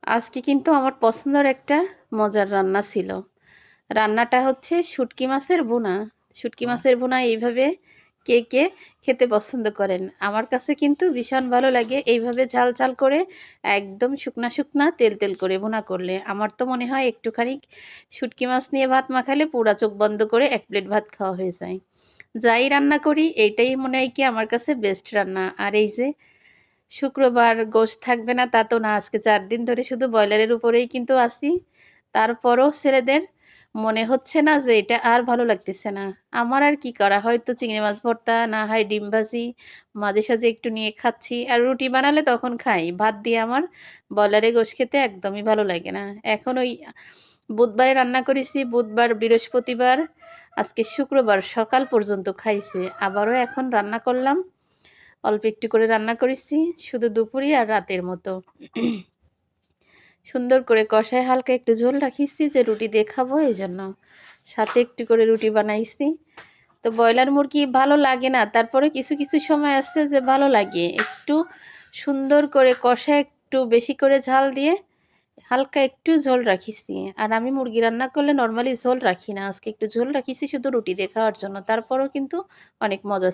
আজকে কিন্তু আমার পছন্দের একটা মজার রান্না ছিল। রান্নাটা হচ্ছে শুটকি মাছের ভুনা। শুটকি বাহ! মাছের ভুনা এইভাবে কে খেতে পছন্দ করেন? আমার কাছে কিন্তু ভীষণ ভালো লাগে এইভাবে ঝাল, ঝাল করে একদম শুকনা, শুকনা তেল করে ভুনা করলে। আমার তো মনে হয় একটুখানি শুটকি মাছ নিয়ে ভাত মাখালে পুরা চোখ বন্ধ করে ১ প্লেট ভাত খাওয়া হয়ে যায়। যাই রান্না করি এইটাই মনে হয় কি আমার কাছে বেস্ট রান্না। আর এই যে শুক্রবার গোশত থাকবে না তা তো না। আজকে ৪ দিন ধরে শুধু ব্রয়লারের উপরেই কিন্তু আছি। তারপরও ছেলেদের মনে হচ্ছে না যে এটা আর ভালো লাগতেছে না। আমার আর কি করা? হয়তো চিংড়ি মাছ ভর্তা, না হয় ডিম ভাজি, মাঝে সাঝে একটু নিয়ে খাচ্ছি। আর রুটি বানালে তখন খাই। ভাত দিয়ে আমার ব্রয়লারের গোশত খেতে একদমই ভালো লাগে না। এখন ওই বুধবারে রান্না করেছি, বুধবার, বৃহস্পতিবার, আজকে শুক্রবার সকাল পর্যন্ত খাইছে। আবারও এখন রান্না করলাম। অল্প একটু করে রান্না করেছি শুধু দুপুরে আর রাতের মতো। সুন্দর করে কষায় হালকা একটু ঝোল রাখিছি যে রুটি দিয়ে খাবো এইজন্য। সাথে একটু করে রুটি বানাইছি। তো ব্রয়লার মুরগি ভালো লাগে না। তারপরে কিছু, কিছু সময় আছে যে ভালো লাগে। একটু সুন্দর করে কষায় একটু বেশি করে ঝাল দিয়ে হালকা একটু ঝোল রাখিছি। আর আমি মুরগি রান্না করলে নরমালি ঝোল রাখি না। আজকে একটু ঝোল রাখিছি শুধু রুটি দিয়ে খাওয়ার জন্য। তারপরেও কিন্তু অনেক মজা